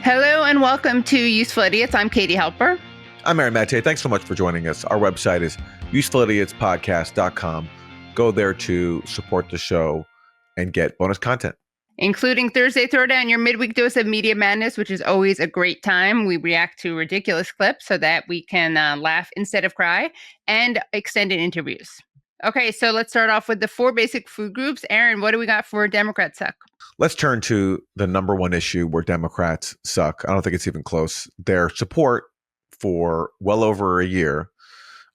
Hello and welcome to Useful Idiots. I'm Katie Halper. I'm Aaron Maté. Thanks so much for joining us. Our website is usefulidiots.podcast.com. Go there to support the show and get bonus content, Including Thursday Throwdown, your midweek dose of media madness, which is always a great time. We react to ridiculous clips so that we can laugh instead of cry, and extended interviews. Okay, so let's start off with the four basic food groups. Aaron, what do we got for Democrats suck? Let's turn to the number one issue where Democrats suck. I don't think it's even close. Their support for well over a year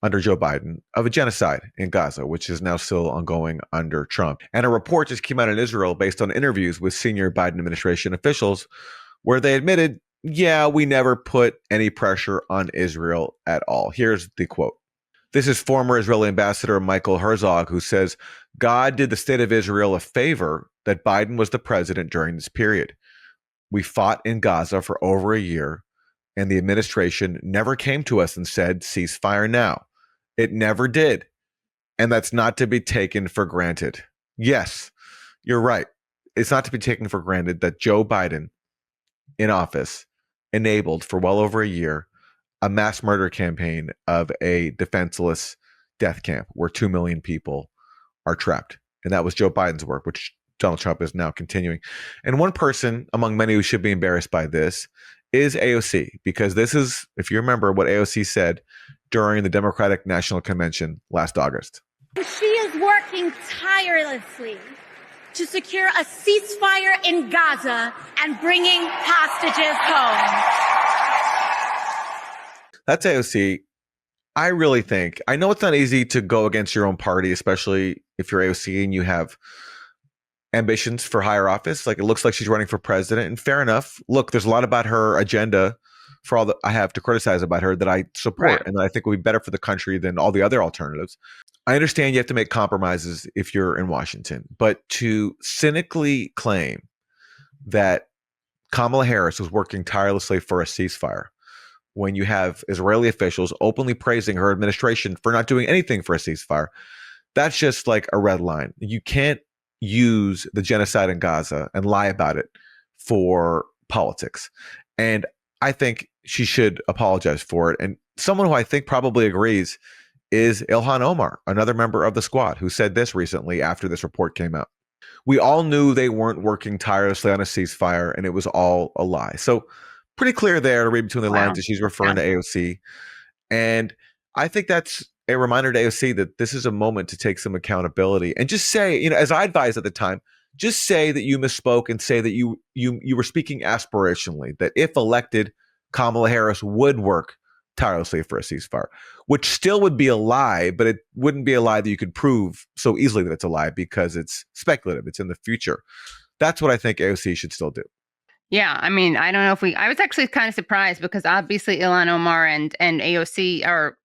under Joe Biden of a genocide in Gaza, which is now still ongoing under Trump. And a report just came out in Israel based on interviews with senior Biden administration officials where they admitted, yeah, we never put any pressure on Israel at all. Here's the quote. This is former Israeli ambassador Michael Herzog, who says, God did the state of Israel a favor that Biden was the president during this period. We fought in Gaza for over a year, and the administration never came to us and said, ceasefire now. It never did. And that's not to be taken for granted. Yes, you're right. It's not to be taken for granted that Joe Biden in office enabled for well over a year a mass murder campaign of a defenseless death camp where 2 million people are trapped. And that was Joe Biden's work, which Donald Trump is now continuing. And one person among many who should be embarrassed by this is AOC, because this is, if you remember what AOC said during the Democratic National Convention last August. She is working tirelessly to secure a ceasefire in Gaza and bringing hostages home. That's AOC. I really think, I know it's not easy to go against your own party, especially if you're AOC and you have ambitions for higher office. Like, it looks like she's running for president, and fair enough. Look, there's a lot about her agenda for all that I have to criticize about her that I support, Right, and that I think will be better for the country than all the other alternatives. I understand you have to make compromises if you're in Washington, but to cynically claim that Kamala Harris was working tirelessly for a ceasefire when you have Israeli officials openly praising her administration for not doing anything for a ceasefire, that's just like a red line. You can't use the genocide in Gaza and lie about it for politics. And I think she should apologize for it. And someone who I think probably agrees is Ilhan Omar, another member of the squad, who said this recently after this report came out. We all knew they weren't working tirelessly on a ceasefire, and it was all a lie. So pretty clear there to read between the lines that she's referring to AOC. And I think that's a reminder to AOC that this is a moment to take some accountability and just say, as I advised at the time, just say that you misspoke and say that you were speaking aspirationally, that if elected, Kamala Harris would work tirelessly for a ceasefire, which still would be a lie, but it wouldn't be a lie that you could prove so easily that it's a lie because it's speculative. It's in the future. That's what I think AOC should still do. Yeah, I mean, I don't know if I was actually kind of surprised because obviously Ilhan Omar and AOC are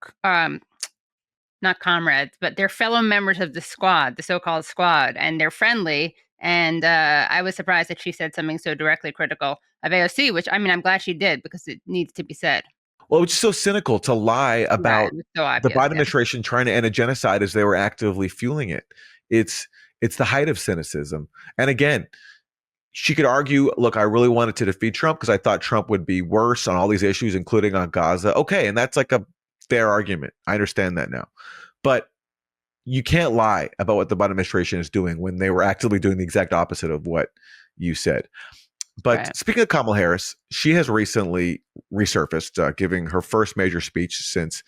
not comrades, but they're fellow members of the squad, the so-called squad, and they're friendly. And I was surprised that she said something so directly critical of AOC, which, I mean, I'm glad she did because it needs to be said. Well, it's so cynical to lie about So obvious, the Biden administration trying to end a genocide as they were actively fueling it. It's the height of cynicism. And again, she could argue, look, I really wanted to defeat Trump because I thought Trump would be worse on all these issues, including on Gaza. Okay, and that's like a fair argument. I understand that now. But you can't lie about what the Biden administration is doing when they were actively doing the exact opposite of what you said. But Speaking of Kamala Harris, she has recently resurfaced, giving her first major speech since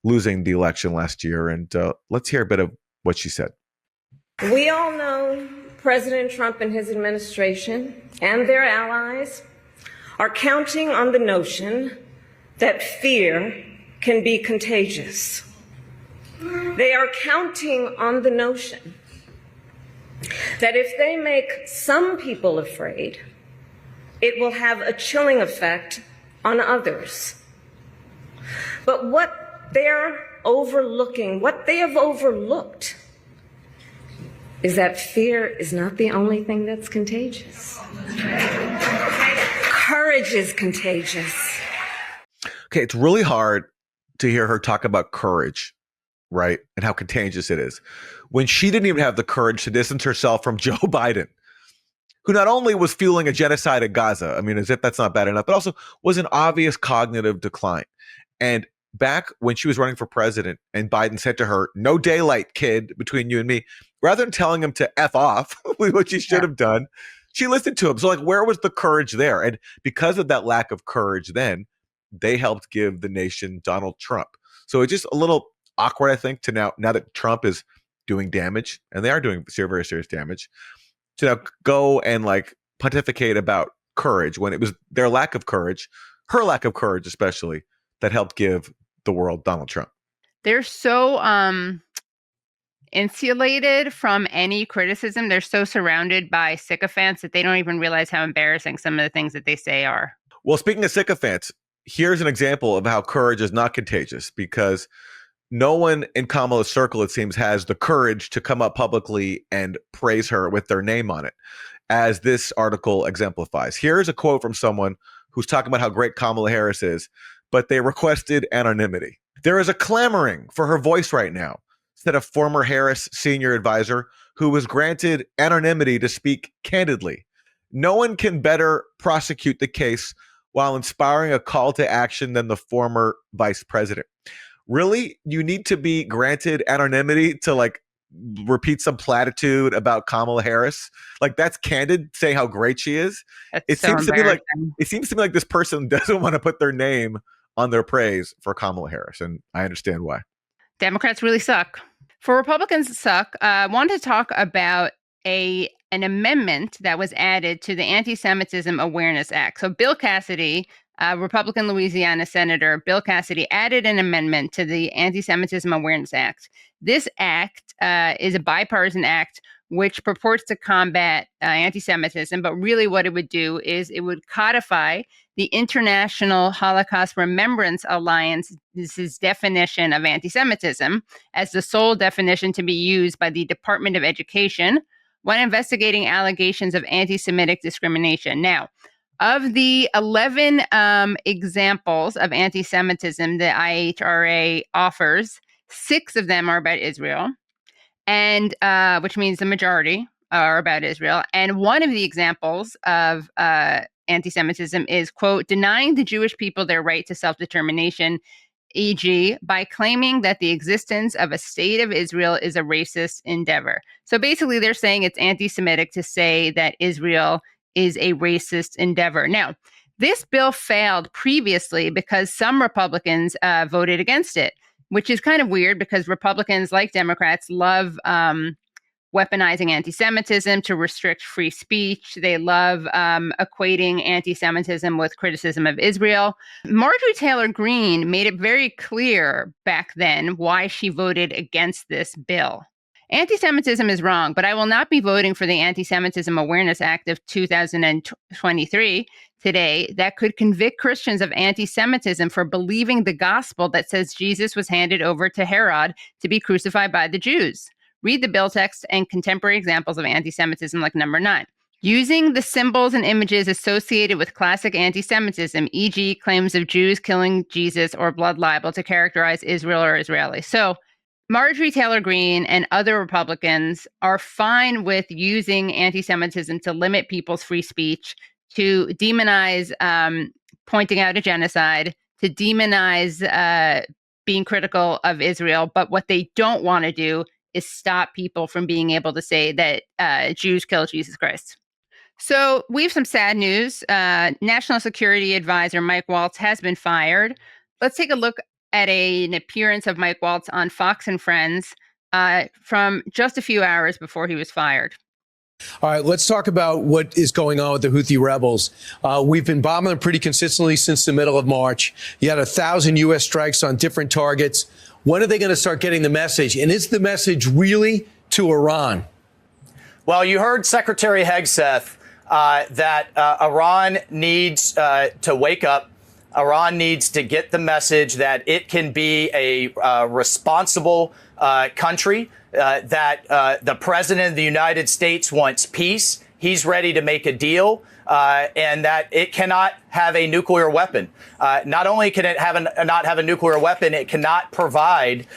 losing the election last year. And let's hear a bit of what she said. We all know President Trump and his administration and their allies are counting on the notion that fear can be contagious. They are counting on the notion that if they make some people afraid, it will have a chilling effect on others. But what they're overlooking, what they have overlooked, is that fear is not the only thing that's contagious. Courage is contagious. Okay, it's really hard to hear her talk about courage, right? And how contagious it is when she didn't even have the courage to distance herself from Joe Biden, who not only was fueling a genocide in Gaza, I mean, as if that's not bad enough, but also was an obvious cognitive decline. And back when she was running for president and Biden said to her, no daylight, kid, between you and me, rather than telling him to F off, which he should have done, she listened to him. So, like, where was the courage there? And because of that lack of courage then, they helped give the nation Donald Trump. So it's just a little awkward, I think, to now that Trump is doing damage, and they are doing very serious damage, to now go and like pontificate about courage when it was their lack of courage, her lack of courage especially, that helped give the world Donald Trump. They're so insulated from any criticism. They're so surrounded by sycophants that they don't even realize how embarrassing some of the things that they say are. Well, speaking of sycophants, here's an example of how courage is not contagious, because no one in Kamala's circle, it seems, has the courage to come up publicly and praise her with their name on it, as this article exemplifies. Here's a quote from someone who's talking about how great Kamala Harris is, but they requested anonymity. There is a clamoring for her voice right now, said a former Harris senior advisor who was granted anonymity to speak candidly. No one can better prosecute the case while inspiring a call to action than the former vice president. Really? You need to be granted anonymity to like repeat some platitude about Kamala Harris? Like, that's candid, saying how great she is? It seems to me like this person doesn't want to put their name on their praise for Kamala Harris, and I understand why. Democrats really suck. For Republicans to suck, I want to talk about an amendment that was added to the Anti-Semitism Awareness Act. So Bill Cassidy, Republican Louisiana Senator Bill Cassidy, added an amendment to the Anti-Semitism Awareness Act. This act is a bipartisan act which purports to combat anti-Semitism, but really what it would do is it would codify the International Holocaust Remembrance Alliance's definition of anti-Semitism as the sole definition to be used by the Department of Education when investigating allegations of anti-Semitic discrimination. Now, of the 11 examples of anti-Semitism that IHRA offers, 6 of them are about Israel, and which means the majority are about Israel. And one of the examples of anti-Semitism is, quote, denying the Jewish people their right to self-determination, e.g., by claiming that the existence of a state of Israel is a racist endeavor. So basically, they're saying it's anti-Semitic to say that Israel is a racist endeavor. Now, this bill failed previously because some Republicans voted against it, which is kind of weird because Republicans, like Democrats, love weaponizing anti-Semitism to restrict free speech. They love equating anti-Semitism with criticism of Israel. Marjorie Taylor Greene made it very clear back then why she voted against this bill. Anti-Semitism is wrong, but I will not be voting for the Anti-Semitism Awareness Act of 2023 today that could convict Christians of anti-Semitism for believing the gospel that says Jesus was handed over to Herod to be crucified by the Jews. Read the bill text and contemporary examples of anti-Semitism like number 9. Using the symbols and images associated with classic anti-Semitism, e.g. claims of Jews killing Jesus or blood libel to characterize Israel or Israelis. So Marjorie Taylor Greene and other Republicans are fine with using anti-Semitism to limit people's free speech, to demonize pointing out a genocide, to demonize being critical of Israel. But what they don't want to do is stop people from being able to say that Jews killed Jesus Christ. So we have some sad news. National Security Advisor Mike Waltz has been fired. Let's take a look at an appearance of Mike Waltz on Fox and Friends from just a few hours before he was fired. All right, let's talk about what is going on with the Houthi rebels. We've been bombing them pretty consistently since the middle of March. You had 1,000 U.S. strikes on different targets. When are they going to start getting the message? And is the message really to Iran? Well, you heard Secretary Hegseth that Iran needs to wake up. Iran needs to get the message that it can be a responsible country, that the president of the United States wants peace. He's ready to make a deal, and that it cannot have a nuclear weapon. Not only can it not have a nuclear weapon, it cannot provide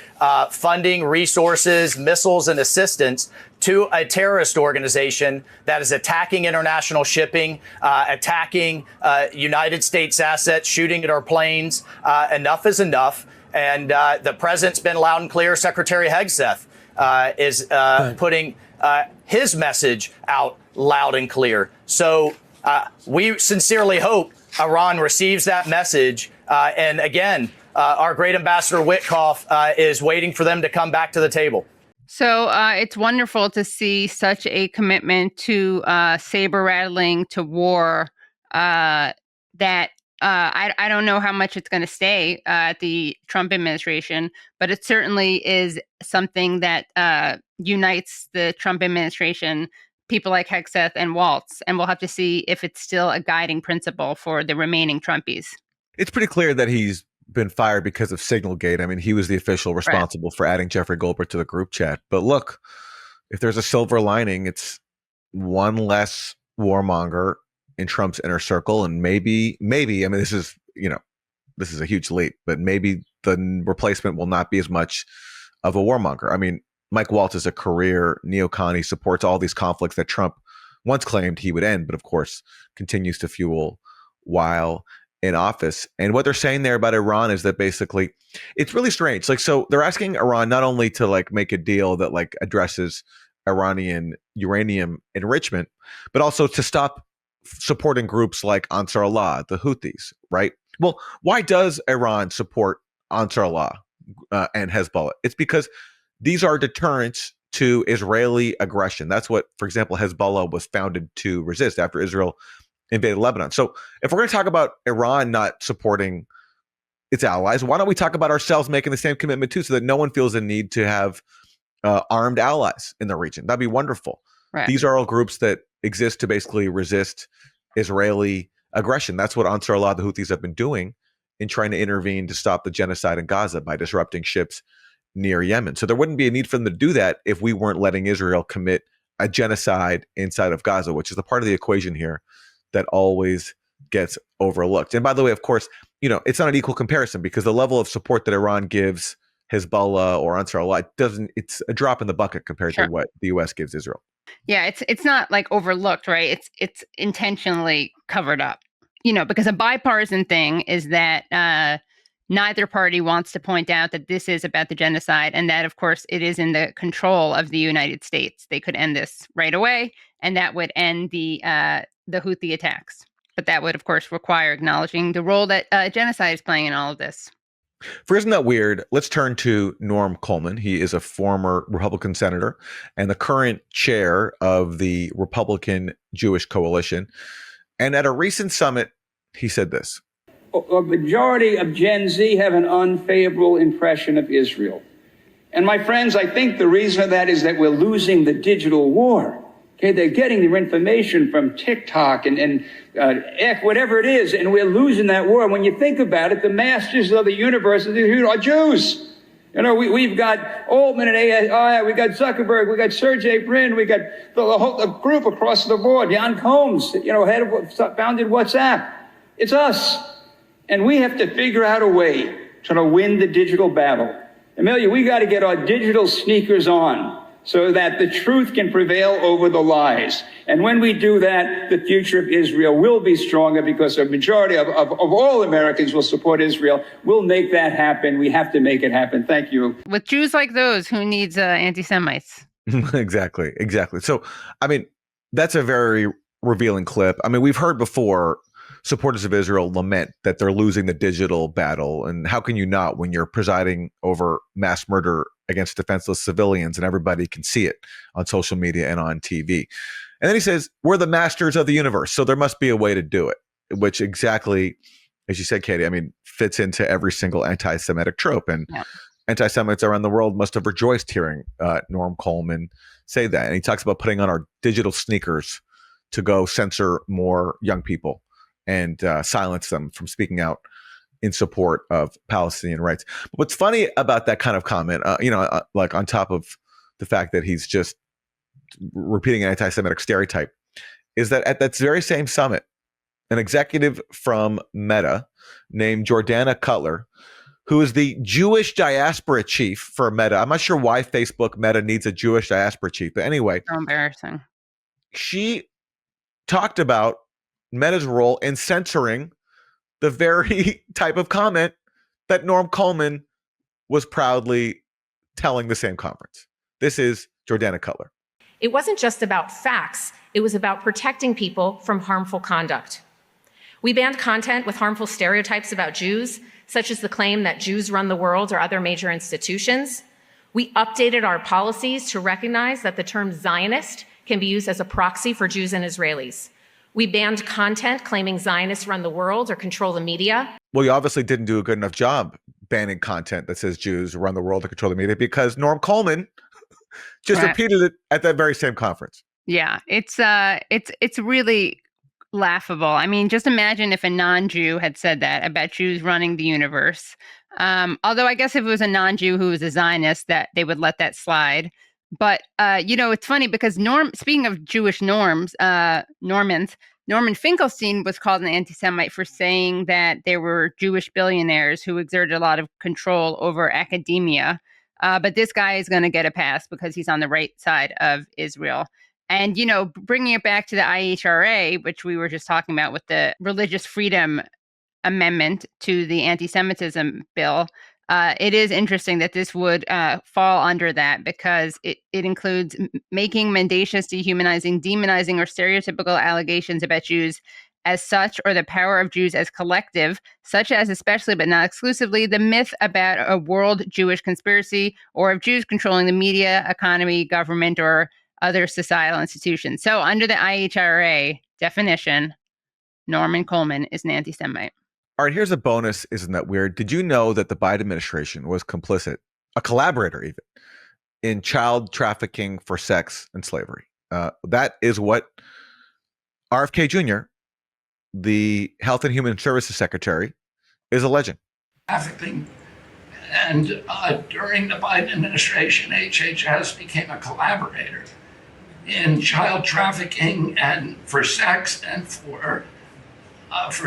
funding, resources, missiles, and assistance to a terrorist organization that is attacking international shipping, attacking United States assets, shooting at our planes. Enough is enough. And the president's been loud and clear. Secretary Hegseth is putting his message out loud and clear. So we sincerely hope Iran receives that message. And again, our great ambassador Witkoff is waiting for them to come back to the table. So it's wonderful to see such a commitment to saber rattling, to war, that I don't know how much it's going to stay at the Trump administration, but it certainly is something that unites the Trump administration, people like Hegseth and Waltz, and we'll have to see if it's still a guiding principle for the remaining Trumpies. It's pretty clear that he's been fired because of Signalgate. I mean, he was the official responsible for adding Jeffrey Goldberg to the group chat. But look, if there's a silver lining, it's one less warmonger in Trump's inner circle. And maybe, I mean, this is a huge leap, but maybe the replacement will not be as much of a warmonger. I mean, Mike Waltz is a career neocon. He supports all these conflicts that Trump once claimed he would end, but of course continues to fuel while in office. And what they're saying there about Iran is that basically it's really strange. Like, so they're asking Iran not only to like make a deal that like addresses Iranian uranium enrichment, but also to stop supporting groups like Ansar Allah, the Houthis, right? Well, why does Iran support Ansar Allah and Hezbollah? It's because these are deterrents to Israeli aggression. That's what, for example, Hezbollah was founded to resist after Israel invaded Lebanon. So if we're going to talk about Iran not supporting its allies, why don't we talk about ourselves making the same commitment too, so that no one feels a need to have armed allies in the region? That'd be wonderful. Right. These are all groups that exist to basically resist Israeli aggression. That's what Ansar Allah, the Houthis, have been doing in trying to intervene to stop the genocide in Gaza by disrupting ships near Yemen. So there wouldn't be a need for them to do that if we weren't letting Israel commit a genocide inside of Gaza, which is the part of the equation here that always gets overlooked. And by the way, of course, it's not an equal comparison, because the level of support that Iran gives Hezbollah or Ansar Allah it's a drop in the bucket compared to what the U.S. gives Israel. Yeah, it's not like overlooked, right? It's intentionally covered up, because a bipartisan thing is that neither party wants to point out that this is about the genocide, and that, of course, it is in the control of the United States. They could end this right away, and that would end the Houthi attacks. But that would, of course, require acknowledging the role that genocide is playing in all of this. For Isn't That Weird, let's turn to Norm Coleman. He is a former Republican senator and the current chair of the Republican Jewish Coalition. And at a recent summit, he said this. A majority of Gen Z have an unfavorable impression of Israel. And my friends, I think the reason for that is that we're losing the digital war. Okay, they're getting their information from TikTok and whatever it is, and we're losing that war. When you think about it, the masters of the universe are Jews. We've got Altman and AI, we got Zuckerberg, we got Sergey Brin, we got the group across the board. Jan Combs, founded WhatsApp. It's us. And we have to figure out a way to win the digital battle. Amelia, we got to get our digital sneakers on so that the truth can prevail over the lies. And when we do that, the future of Israel will be stronger, because a majority of all Americans will support Israel. We'll make that happen. We have to make it happen. Thank you. With Jews like those, who needs anti-Semites? Exactly. So, I mean, that's a very revealing clip. I mean, we've heard before supporters of Israel lament that they're losing the digital battle. And how can you not, when you're presiding over mass murder against defenseless civilians and everybody can see it on social media and on TV? And then he says, we're the masters of the universe, so there must be a way to do it, which exactly, as you said, Katie, I mean, fits into every single anti-Semitic trope. And anti-Semites around the world must have rejoiced hearing Norm Coleman say that. And he talks about putting on our digital sneakers to go censor more young people and silence them from speaking out in support of Palestinian rights. But what's funny about that kind of comment, like on top of the fact that he's just repeating an anti-Semitic stereotype, is that at that very same summit, an executive from Meta named Jordana Cutler, who is the Jewish diaspora chief for Meta. I'm not sure why Facebook Meta needs a Jewish diaspora chief, but anyway. So embarrassing. She talked about Meta's role in censoring the very type of comment that Norm Coleman was proudly telling the same conference. This is Jordana Cutler. It wasn't just about facts. It was about protecting people from harmful conduct. We banned content with harmful stereotypes about Jews, such as the claim that Jews run the world or other major institutions. We updated our policies to recognize that the term Zionist can be used as a proxy for Jews and Israelis. We banned content claiming Zionists run the world or control the media. Well, you obviously didn't do a good enough job banning content that says Jews run the world or control the media, because Norm Coleman just repeated it at that very same conference. Yeah, it's really laughable. I mean, just imagine if a non-Jew had said that about Jews running the universe. Although I guess if it was a non-Jew who was a Zionist, that they would let that slide. But it's funny because speaking of Jewish Normans, Norman Finkelstein was called an anti-Semite for saying that there were Jewish billionaires who exerted a lot of control over academia. But this guy is going to get a pass because he's on the right side of Israel. And, bringing it back to the IHRA, which we were just talking about with the religious freedom amendment to the anti-Semitism bill, it is interesting that this would fall under that, because it includes making mendacious, dehumanizing, demonizing, or stereotypical allegations about Jews as such, or the power of Jews as collective, such as, especially but not exclusively, the myth about a world Jewish conspiracy, or of Jews controlling the media, economy, government, or other societal institutions. So under the IHRA definition, Norman Coleman is an anti-Semite. All right, here's a bonus. Isn't that weird? Did you know that the Biden administration was complicit, a collaborator even, in child trafficking for sex and slavery? That is what RFK Jr., the Health and Human Services Secretary, is alleging. Trafficking. And during the Biden administration, HHS became a collaborator in child trafficking and for sex and for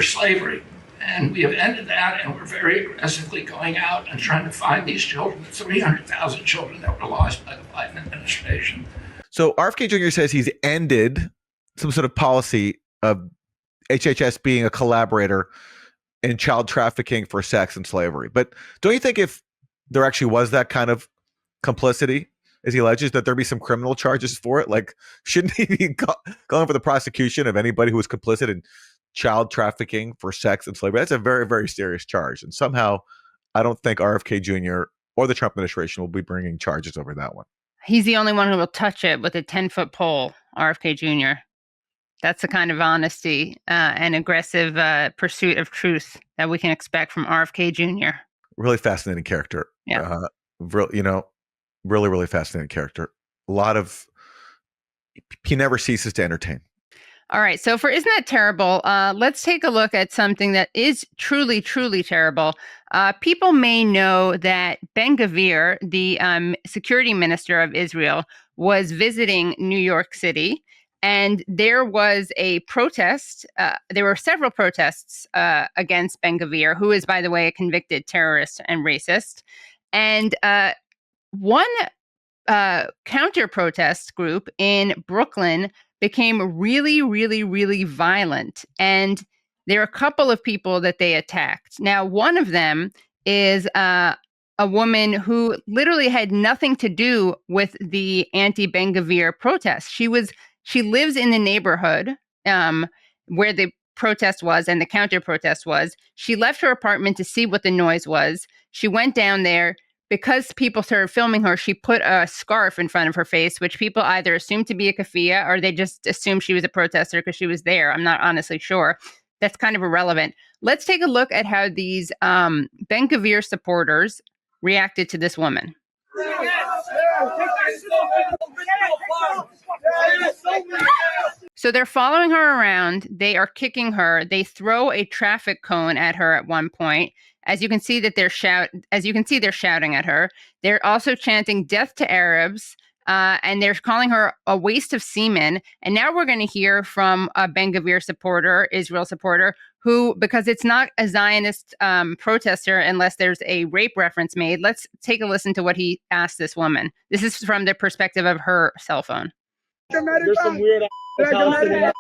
slavery. And we have ended that, and we're very aggressively going out and trying to find these children, 300,000 children that were lost by the Biden administration. So RFK Jr. says he's ended some sort of policy of HHS being a collaborator in child trafficking for sex and slavery. But don't you think if there actually was that kind of complicity, as he alleges, that there'd be some criminal charges for it? Like, shouldn't he be going for the prosecution of anybody who was complicit in child trafficking for sex and slavery? That's a very, very serious charge. And somehow I don't think RFK Jr. or the Trump administration will be bringing charges over that one. He's the only one who will touch it with a 10-foot pole, RFK Jr. That's the kind of honesty and aggressive pursuit of truth that we can expect from RFK Jr. Really fascinating character. Yeah. Really, really fascinating character. He never ceases to entertain. All right. So for Isn't That Terrible? Let's take a look at something that is truly, truly terrible. People may know that Ben-Gvir, the security minister of Israel, was visiting New York City. And there was a protest. There were several protests against Ben-Gvir, who is, by the way, a convicted terrorist and racist. And one counter-protest group in Brooklyn became really, really, really violent. And there are a couple of people that they attacked. Now, one of them is a woman who literally had nothing to do with the anti-Ben-Gvir protest. She lives in the neighborhood where the protest was and the counter-protest was. She left her apartment to see what the noise was. She went down there. Because people started filming her, she put a scarf in front of her face, which people either assumed to be a keffiyeh or they just assumed she was a protester because she was there. I'm not honestly sure. That's kind of irrelevant. Let's take a look at how these Ben-Gvir supporters reacted to this woman. So they're following her around. They are kicking her. They throw a traffic cone at her at one point. As you can see they're shouting at her. They're also chanting "Death to Arabs," and they're calling her a waste of semen. And now we're going to hear from a Ben-Gvir supporter, Israel supporter, who, because it's not a Zionist protester unless there's a rape reference made. Let's take a listen to what he asked this woman. This is from the perspective of her cell phone. There's some weird Palestinian.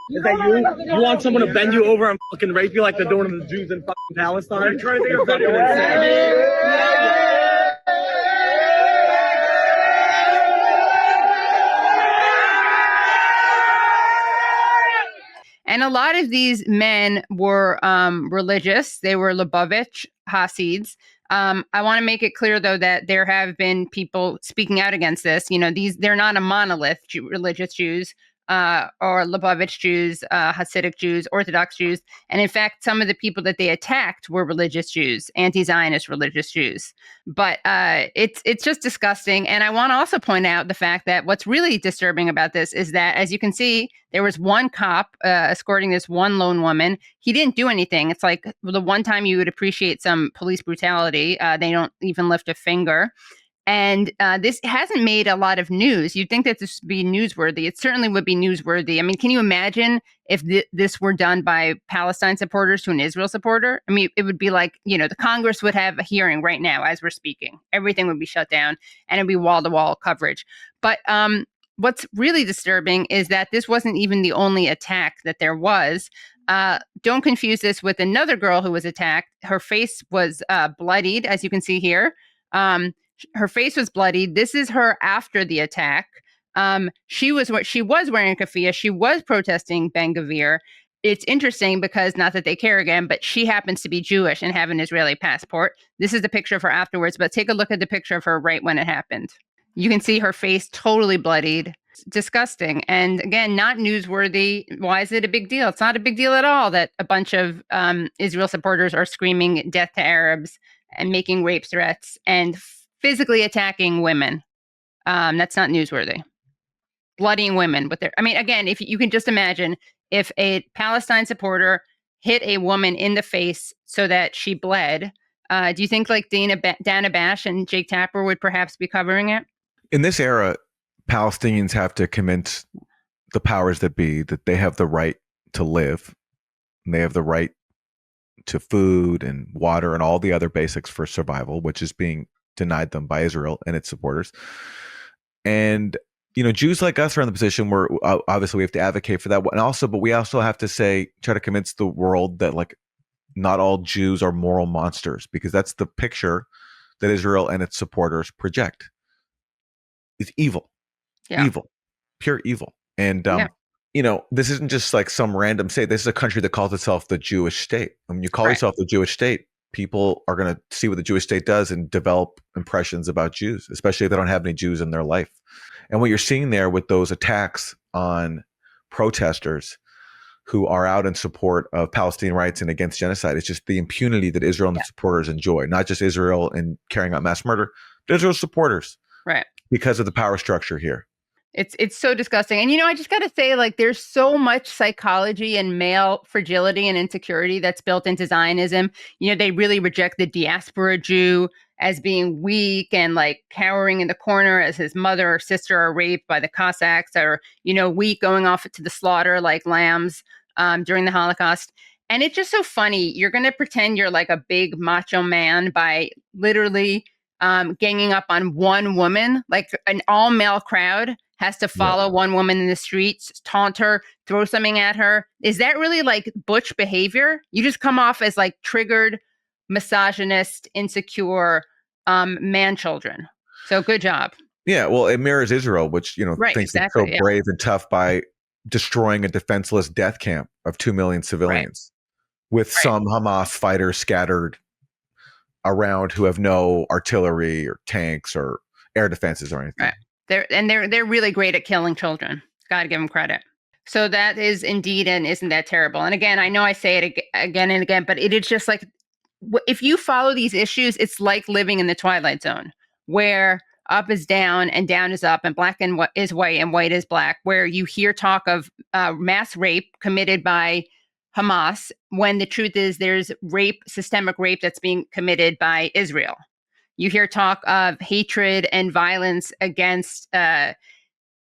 Is that you want someone to bend you over and fucking rape you like they're doing to the Jews in fucking Palestine? I'm trying to think of that. And a lot of these men were religious. They were Lubavitch Hasids. I want to make it clear, though, that there have been people speaking out against this. They're not a monolith, religious Jews or Lubavitch Jews, Hasidic Jews, Orthodox Jews. And in fact, some of the people that they attacked were religious Jews, anti-Zionist religious Jews. But it's just disgusting. And I want to also point out the fact that what's really disturbing about this is that, as you can see, there was one cop escorting this one lone woman. He didn't do anything. It's like the one time you would appreciate some police brutality. They don't even lift a finger. And this hasn't made a lot of news. You'd think that this would be newsworthy. It certainly would be newsworthy. I mean, can you imagine if this were done by Palestine supporters to an Israel supporter? I mean, it would be like, the Congress would have a hearing right now as we're speaking. Everything would be shut down and it'd be wall-to-wall coverage. But what's really disturbing is that this wasn't even the only attack that there was. Don't confuse this with another girl who was attacked. Her face was bloodied, as you can see here. Her face was bloodied. This is her after the attack. She was wearing a keffiyeh. She was protesting Ben Gvir. It's interesting because, not that they care again, but she happens to be Jewish and have an Israeli passport. This is the picture of her afterwards, but take a look at the picture of her right when it happened. You can see her face totally bloodied. It's disgusting. And again, not newsworthy. Why is it a big deal? It's not a big deal at all that a bunch of Israel supporters are screaming death to Arabs and making rape threats and physically attacking women. That's not newsworthy. Bloodying women with again, if you can just imagine if a Palestine supporter hit a woman in the face so that she bled, do you think like Dana Bash and Jake Tapper would perhaps be covering it? In this era, Palestinians have to convince the powers that be that they have the right to live, and they have the right to food and water and all the other basics for survival, which is being denied them by Israel and its supporters. And, Jews like us are in the position where obviously we have to advocate for that. But we also have to try to convince the world that like not all Jews are moral monsters, because that's the picture that Israel and its supporters project. It's evil, evil, pure evil. And, this isn't just like some random state. This is a country that calls itself the Jewish state. When you call yourself the Jewish state, people are going to see what the Jewish state does and develop impressions about Jews, especially if they don't have any Jews in their life. And what you're seeing there with those attacks on protesters who are out in support of Palestinian rights and against genocide, it's just the impunity that Israel and its supporters enjoy, not just Israel in carrying out mass murder, but Israel's supporters. Right. Because of the power structure here. It's so disgusting. And, I just got to say, like, there's so much psychology and male fragility and insecurity that's built into Zionism. They really reject the diaspora Jew as being weak and like cowering in the corner as his mother or sister are raped by the Cossacks, or, weak, going off to the slaughter like lambs during the Holocaust. And it's just so funny. You're going to pretend you're like a big macho man by literally ganging up on one woman, like an all male crowd has to follow one woman in the streets, taunt her, throw something at her. Is that really like butch behavior? You just come off as like triggered, misogynist, insecure man children. So good job. Yeah, well, it mirrors Israel, which, thinks it's so brave and tough by destroying a defenseless death camp of 2 million civilians with some Hamas fighters scattered around who have no artillery or tanks or air defenses or anything. They're really great at killing children. Got to give them credit. So that is indeed, and isn't that terrible? And again, I know I say it again and again, but it is just like, if you follow these issues, it's like living in the Twilight Zone, where up is down and down is up and black and is white and white is black, where you hear talk of mass rape committed by Hamas, when the truth is there's systemic rape that's being committed by Israel. You hear talk of hatred and violence against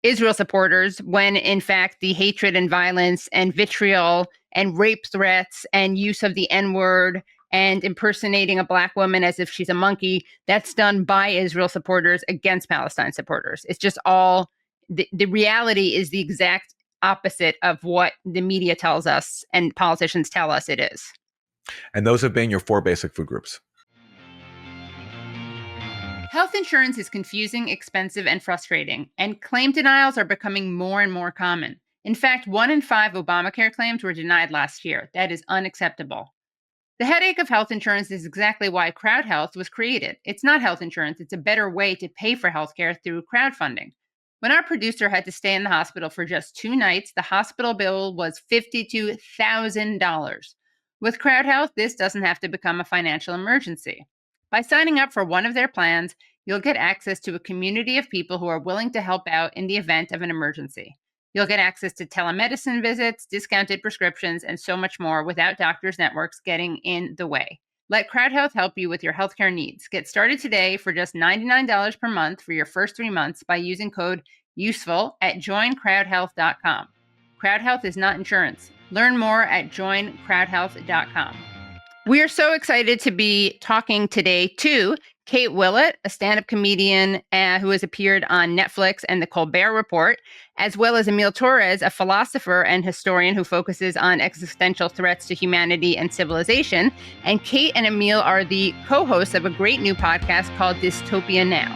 Israel supporters, when in fact the hatred and violence and vitriol and rape threats and use of the N-word and impersonating a Black woman as if she's a monkey. That's done by Israel supporters against Palestine supporters. It's just all, the reality is the exact opposite of what the media tells us and politicians tell us it is. And those have been your 4 basic food groups. Health insurance is confusing, expensive, and frustrating, and claim denials are becoming more and more common. In fact, 1 in 5 Obamacare claims were denied last year. That is unacceptable. The headache of health insurance is exactly why CrowdHealth was created. It's not health insurance, it's a better way to pay for healthcare through crowdfunding. When our producer had to stay in the hospital for just 2 nights, the hospital bill was $52,000. With CrowdHealth, this doesn't have to become a financial emergency. By signing up for one of their plans, you'll get access to a community of people who are willing to help out in the event of an emergency. You'll get access to telemedicine visits, discounted prescriptions, and so much more without doctors' networks getting in the way. Let CrowdHealth help you with your healthcare needs. Get started today for just $99 per month for your first 3 months by using code USEFUL at joincrowdhealth.com. CrowdHealth is not insurance. Learn more at joincrowdhealth.com. We are so excited to be talking today to Kate Willett, a stand-up comedian who has appeared on Netflix and The Colbert Report, as well as Émile Torres, a philosopher and historian who focuses on existential threats to humanity and civilization. And Kate and Emile are the co-hosts of a great new podcast called Dystopia Now.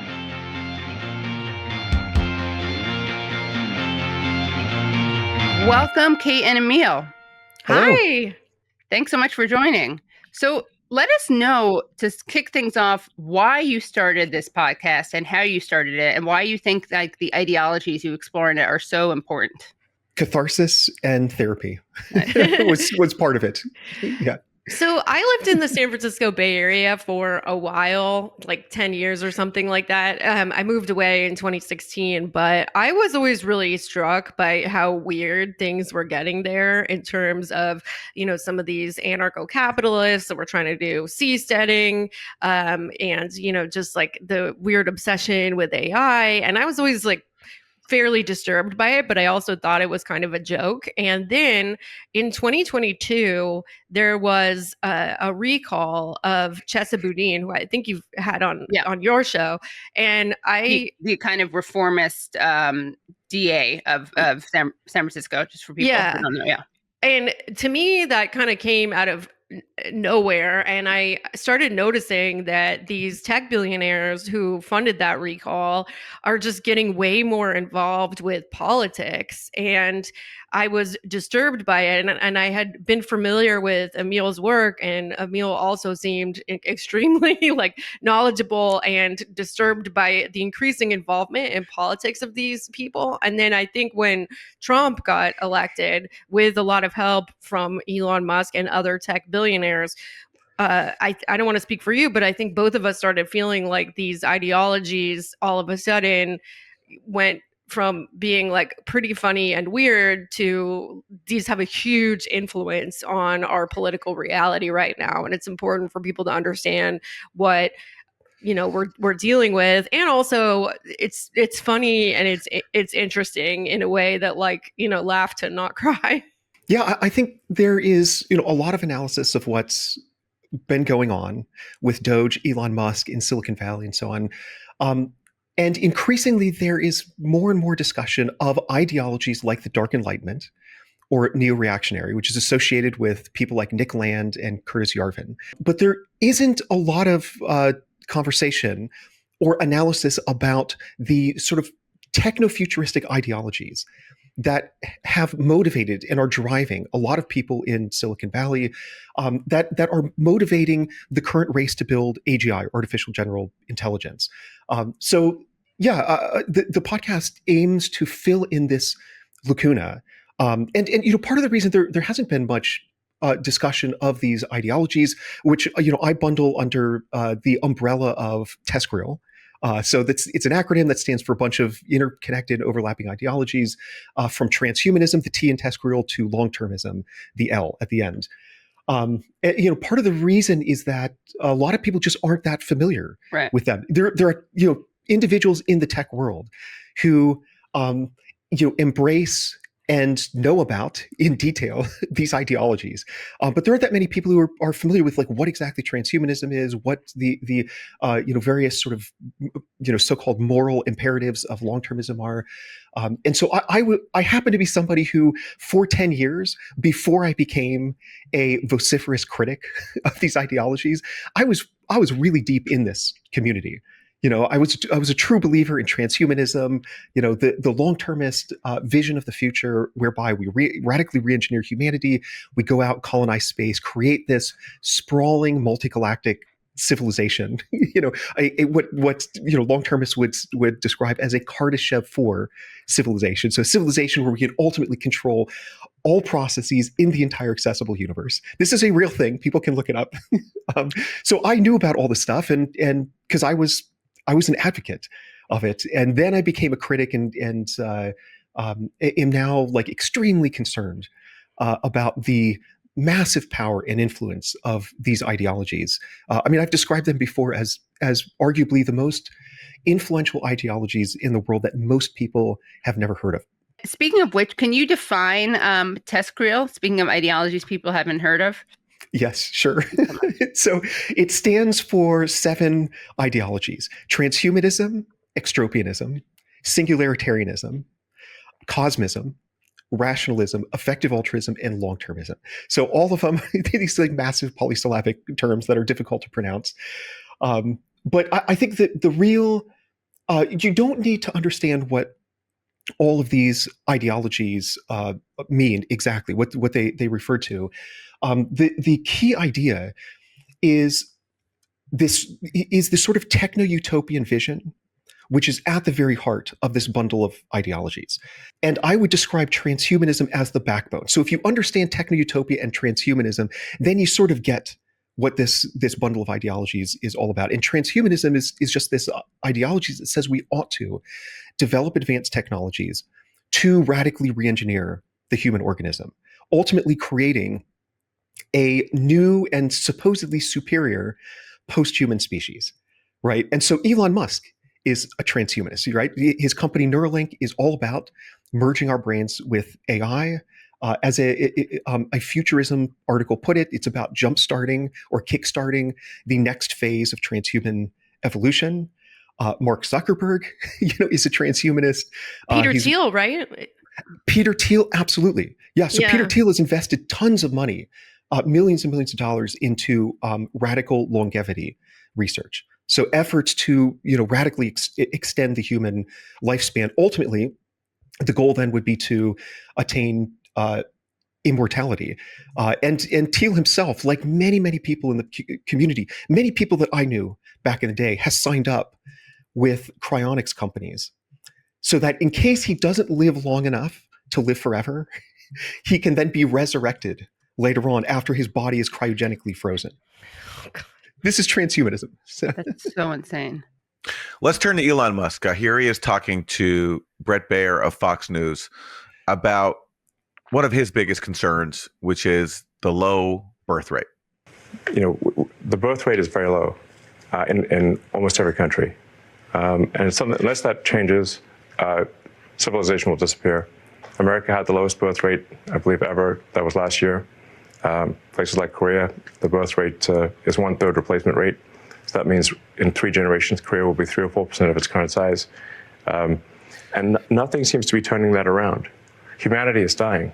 Welcome, Kate and Emile. Hello. Hi. Thanks so much for joining. So let us know, to kick things off, why you started this podcast and how you started it and why you think like the ideologies you explore in it are so important. Catharsis and therapy was part of it. Yeah. So I lived in the San Francisco Bay Area for a while, like 10 years or something like that. I moved away in 2016, but I was always really struck by how weird things were getting there in terms of, you know, some of these anarcho-capitalists that were trying to do seasteading, and, you know, just like the weird obsession with AI. And I was always like, fairly disturbed by it, but I also thought it was kind of a joke. And then in 2022, there was a recall of Chesa Boudin, who I think you've had on your show. And the kind of reformist DA of San Francisco, just for people who don't know. Yeah. And to me, that kind of came out of nowhere. And I started noticing that these tech billionaires who funded that recall are just getting way more involved with politics. And I was disturbed by it. And I had been familiar with Emile's work, and Emile also seemed extremely like knowledgeable and disturbed by the increasing involvement in politics of these people. And then I think when Trump got elected, with a lot of help from Elon Musk and other tech billionaires, I don't want to speak for you, but I think both of us started feeling like these ideologies all of a sudden went from being like pretty funny and weird to these have a huge influence on our political reality right now. And it's important for people to understand what, you know, we're dealing with. And also it's funny and it's interesting in a way that, like, you know, laugh to not cry. Yeah, I think there is, you know, a lot of analysis of what's been going on with Doge, Elon Musk in Silicon Valley and so on. And increasingly, there is more and more discussion of ideologies like the Dark Enlightenment or neo-reactionary, which is associated with people like Nick Land and Curtis Yarvin. But there isn't a lot of conversation or analysis about the sort of techno-futuristic ideologies that have motivated and are driving a lot of people in Silicon Valley, that are motivating the current race to build AGI, artificial general intelligence. The podcast aims to fill in this lacuna. And you know, part of the reason there hasn't been much discussion of these ideologies, which, you know, I bundle under the umbrella of TESGRIL. So it's an acronym that stands for a bunch of interconnected, overlapping ideologies, from transhumanism, the T in TESGRIL, to long-termism, the L at the end. And, you know, part of the reason is that a lot of people just aren't that familiar with them. There are, you know, individuals in the tech world who, you know, embrace and know about in detail these ideologies. But there aren't that many people who are familiar with like what exactly transhumanism is, what the various sort of so-called moral imperatives of long-termism are. And so I happen to be somebody who, for 10 years before I became a vociferous critic of these ideologies, I was really deep in this community. I was a true believer in transhumanism, the long-termist vision of the future, whereby we radically re-engineer humanity, we go out, colonize space, create this sprawling multi-galactic civilization. What long-termists would describe as a Kardashev 4 civilization. So a civilization where we can ultimately control all processes in the entire accessible universe. This is a real thing. People can look it up. So I knew about all this stuff, and because I was an advocate of it, and then I became a critic, and am now like extremely concerned about the massive power and influence of these ideologies. I've described them before as arguably the most influential ideologies in the world that most people have never heard of. Speaking of which, can you define TESCREAL? Speaking of ideologies people haven't heard of. Yes, sure. So it stands for 7 ideologies: transhumanism, extropianism, singularitarianism, cosmism, rationalism, effective altruism, and long-termism. So all of them, these like massive polysyllabic terms that are difficult to pronounce. But I think that the real, you don't need to understand what all of these ideologies mean exactly, what they refer to. The key idea is this sort of techno-utopian vision, which is at the very heart of this bundle of ideologies. And I would describe transhumanism as the backbone. So if you understand techno-utopia and transhumanism, then you sort of get what this bundle of ideologies is all about. And transhumanism is just this ideology that says we ought to develop advanced technologies to radically re-engineer the human organism, ultimately creating a new and supposedly superior post-human species, right? And so Elon Musk is a transhumanist, right? His company Neuralink is all about merging our brains with AI. As a futurism article put it, it's about jumpstarting or kickstarting the next phase of transhuman evolution. Mark Zuckerberg, is a transhumanist. Peter Thiel, right? Peter Thiel, absolutely. Yeah. So Peter Thiel has invested tons of money, millions and millions of dollars into radical longevity research. So efforts to, radically extend the human lifespan. Ultimately, the goal then would be to attain immortality. And Thiel himself, like many, many people in the community, many people that I knew back in the day, has signed up with cryonics companies so that in case he doesn't live long enough to live forever, he can then be resurrected later on after his body is cryogenically frozen. This is transhumanism. That's so insane. Let's turn to Elon Musk. Here he is talking to Bret Baier of Fox News about one of his biggest concerns, which is the low birth rate. The birth rate is very low in almost every country. And it's something, unless that changes, civilization will disappear. America had the lowest birth rate, I believe, ever. That was last year. Places like Korea, the birth rate is 1/3 replacement rate. So that means in 3 generations, Korea will be 3 or 4% of its current size. And nothing seems to be turning that around. Humanity is dying.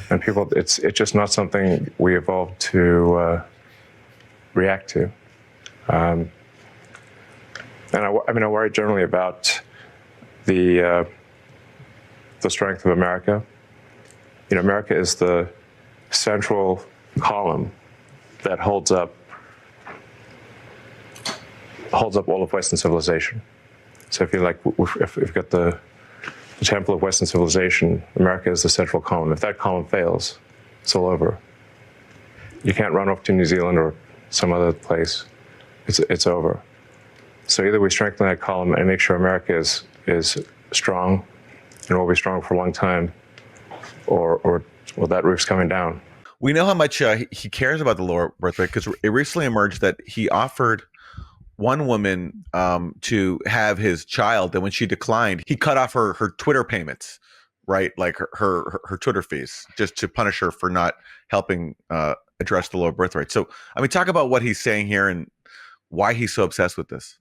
And people, it's just not something we evolved to react to. And I worry generally about the strength of America. America is the central column that holds up all of Western civilization. So if we've got the temple of Western civilization, America is the central column. If that column fails, it's all over. You can't run off to New Zealand or some other place. It's over. So either we strengthen that column and make sure America is strong and will be strong for a long time, or that roof's coming down. We know how much he cares about the lower birth rate because it recently emerged that he offered one woman to have his child, and when she declined, he cut off her Twitter payments, right? Like her Twitter fees, just to punish her for not helping address the lower birth rate. So, I mean, talk about what he's saying here and why he's so obsessed with this.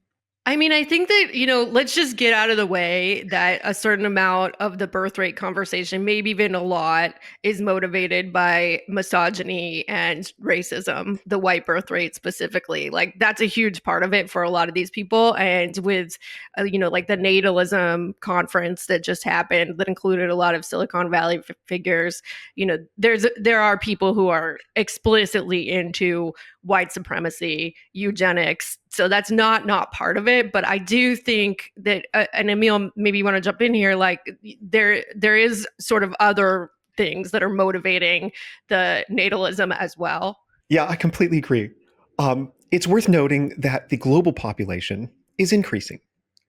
I mean, I think that, let's just get out of the way that a certain amount of the birth rate conversation, maybe even a lot, is motivated by misogyny and racism, the white birth rate specifically. Like, that's a huge part of it for a lot of these people. And with, like the natalism conference that just happened that included a lot of Silicon Valley figures, there are people who are explicitly into white supremacy, eugenics. So that's not part of it. But I do think that, and Emile, maybe you want to jump in here, like there is sort of other things that are motivating the natalism as well. Yeah, I completely agree. It's worth noting that the global population is increasing,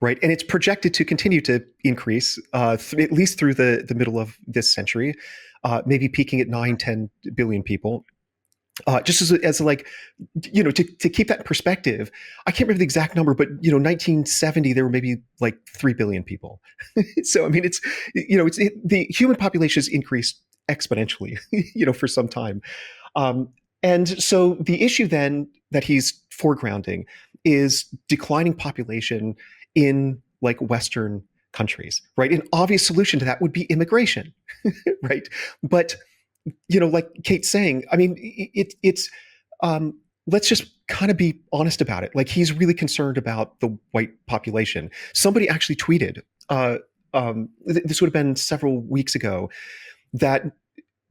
right? And it's projected to continue to increase at least through the middle of this century, maybe peaking at 9-10 billion people. Just as like, to keep that in perspective, I can't remember the exact number, but 1970 there were maybe like 3 billion people. So I mean, the human population has increased exponentially, for some time, and so the issue then that he's foregrounding is declining population in like Western countries, right? An obvious solution to that would be immigration, right? But like Kate's saying, I mean, it's let's just kind of be honest about it. Like, he's really concerned about the white population. Somebody actually tweeted, this would have been several weeks ago, that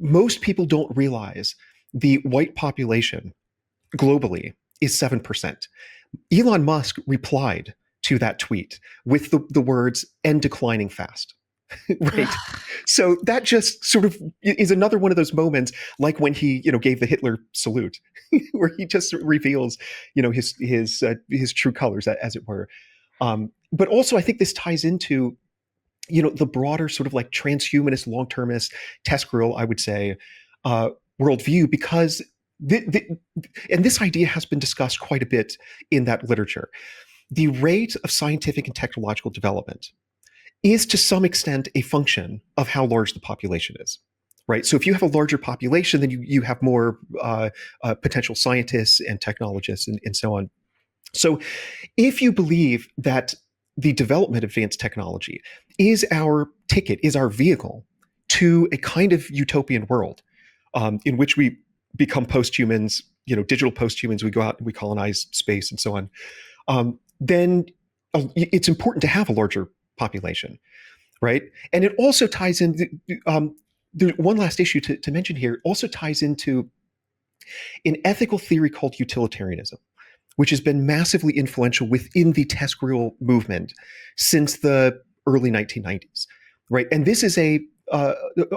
most people don't realize the white population globally is 7%. Elon Musk replied to that tweet with the words, "and declining fast." Right. So that just sort of is another one of those moments, like when he, gave the Hitler salute, where he just reveals, his true colors, as it were. But also, I think this ties into, the broader sort of like transhumanist, long-termist, TESCREL, I would say, worldview, because and this idea has been discussed quite a bit in that literature. The rate of scientific and technological development is to some extent a function of how large the population is, right? So if you have a larger population, then you have more potential scientists and technologists and so on. So if you believe that the development of advanced technology is our ticket, is our vehicle to a kind of utopian world in which we become posthumans, digital posthumans, we go out and we colonize space and so on, then it's important to have a larger population, right? And it also ties in, there's one last issue to mention here, also ties into an ethical theory called utilitarianism, which has been massively influential within the TESCREL movement since the early 1990s, right? And this is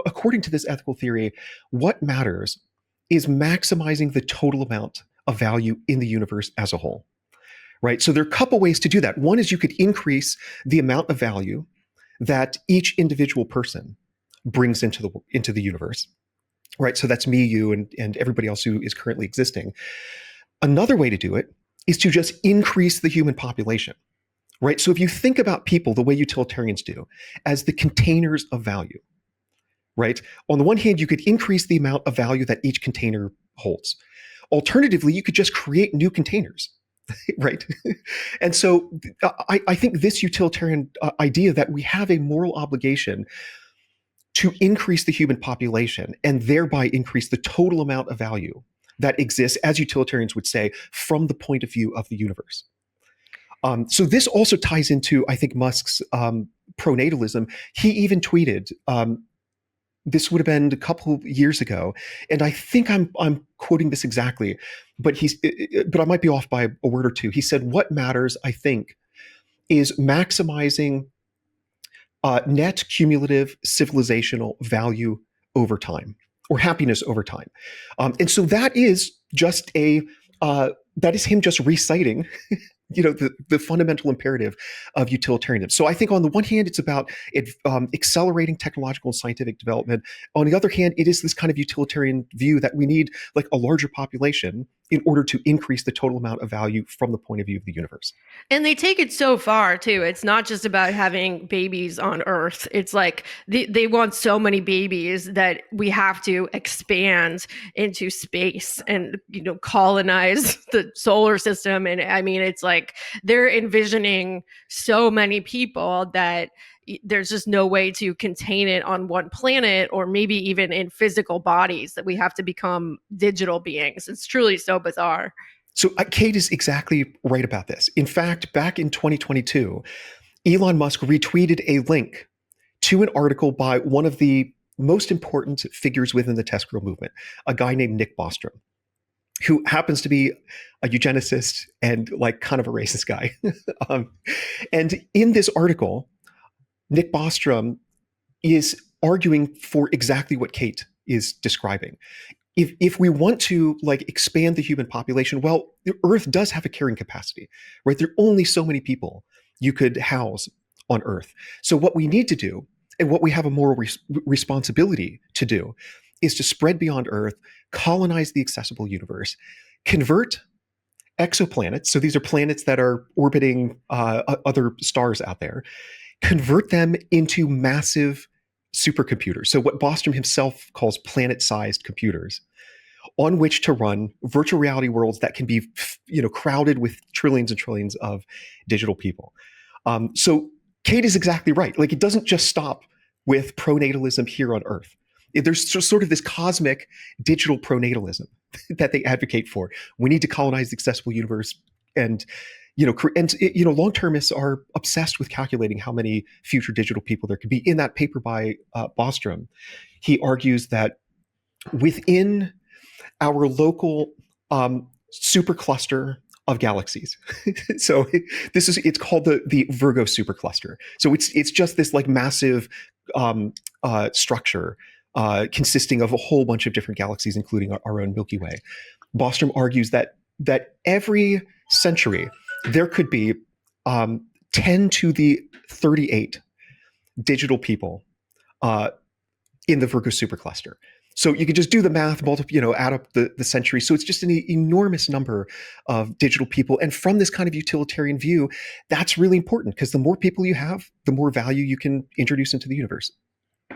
according to this ethical theory, what matters is maximizing the total amount of value in the universe as a whole. Right. So there are a couple ways to do that. One is you could increase the amount of value that each individual person brings into the universe. Right. So that's me, you, and everybody else who is currently existing. Another way to do it is to just increase the human population. Right. So if you think about people the way utilitarians do, as the containers of value, right? On the one hand, you could increase the amount of value that each container holds. Alternatively, you could just create new containers. Right. And so I think this utilitarian idea that we have a moral obligation to increase the human population and thereby increase the total amount of value that exists, as utilitarians would say, from the point of view of the universe. So this also ties into, I think, Musk's pronatalism. He even tweeted, this would have been a couple of years ago, and I think I'm quoting this exactly, but I might be off by a word or two. He said, "What matters, I think, is maximizing net cumulative civilizational value over time, or happiness over time." And so that is just that is him just reciting the fundamental imperative of utilitarianism. So I think on the one hand, it's about accelerating technological and scientific development. On the other hand, it is this kind of utilitarian view that we need like a larger population in order to increase the total amount of value from the point of view of the universe. And they take it so far too. It's not just about having babies on Earth. It's like they want so many babies that we have to expand into space and, you know, colonize the solar system. And I mean, it's like they're envisioning so many people that there's just no way to contain it on one planet, or maybe even in physical bodies, that we have to become digital beings. It's truly so bizarre. So Kate is exactly right about this. In fact, back in 2022, Elon Musk retweeted a link to an article by one of the most important figures within the test girl movement, a guy named Nick Bostrom, who happens to be a eugenicist and like kind of a racist guy. And in this article, Nick Bostrom is arguing for exactly what Kate is describing. If we want to like expand the human population, well, the Earth does have a carrying capacity, right? There are only so many people you could house on Earth. So what we need to do, and what we have a moral responsibility to do, is to spread beyond Earth, colonize the accessible universe, convert exoplanets. So these are planets that are orbiting other stars out there. Convert them into massive supercomputers. So what Bostrom himself calls planet-sized computers, on which to run virtual reality worlds that can be, you know, crowded with trillions and trillions of digital people. So Kate is exactly right. Like, it doesn't just stop with pronatalism here on Earth. There's sort of this cosmic digital pronatalism that they advocate for. We need to colonize the accessible universe, and long-termists are obsessed with calculating how many future digital people there could be. In that paper by Bostrom, he argues that within our local supercluster of galaxies, so it's called the Virgo supercluster. So it's just this like massive structure consisting of a whole bunch of different galaxies, including our own Milky Way. Bostrom argues that every century there could be 10 to the 38 digital people in the Virgo supercluster. So you could just do the math, add up the centuries. So it's just an enormous number of digital people. And from this kind of utilitarian view, that's really important, because the more people you have, the more value you can introduce into the universe.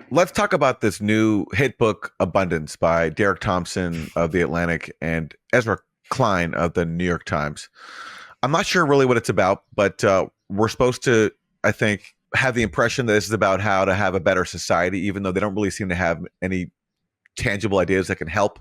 Let's talk about this new hit book, Abundance, by Derek Thompson of The Atlantic and Ezra Klein of the New York Times. I'm not sure really what it's about, but we're supposed to, I think, have the impression that this is about how to have a better society, even though they don't really seem to have any tangible ideas that can help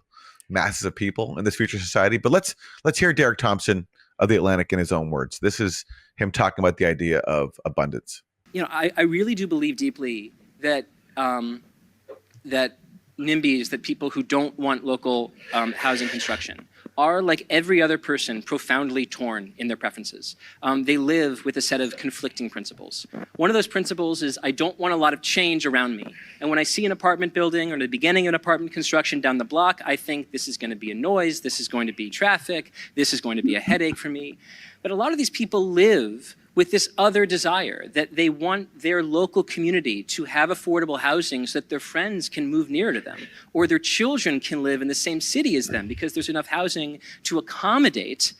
masses of people in this future society. But let's hear Derek Thompson of The Atlantic in his own words. This is him talking about the idea of abundance. You know, I really do believe deeply that that NIMBYs, that people who don't want local housing construction, are, like every other person, profoundly torn in their preferences. They live with a set of conflicting principles. One of those principles is, I don't want a lot of change around me. And when I see an apartment building or the beginning of an apartment construction down the block, I think this is going to be a noise, this is going to be traffic, this is going to be a headache for me. But a lot of these people live with this other desire, that they want their local community to have affordable housing so that their friends can move nearer to them, or their children can live in the same city as them because there's enough housing to accommodate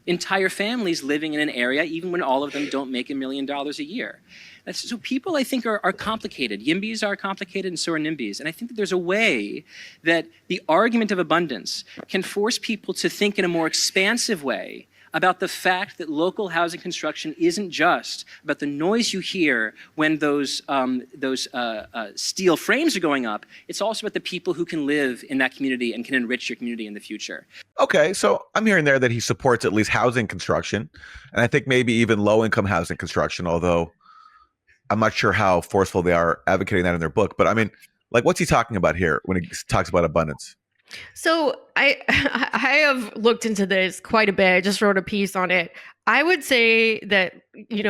entire families living in an area, even when all of them don't make $1 million a year. So people, I think, are complicated. YIMBYs are complicated, and so are NIMBYs. And I think that there's a way that the argument of abundance can force people to think in a more expansive way about the fact that local housing construction isn't just about the noise you hear when those steel frames are going up. It's also about the people who can live in that community and can enrich your community in the future. Okay, so I'm hearing there that he supports at least housing construction, and I think maybe even low-income housing construction, although I'm not sure how forceful they are advocating that in their book. But I mean, like, what's he talking about here when he talks about abundance? So I have looked into this quite a bit. I just wrote a piece on it. I would say that,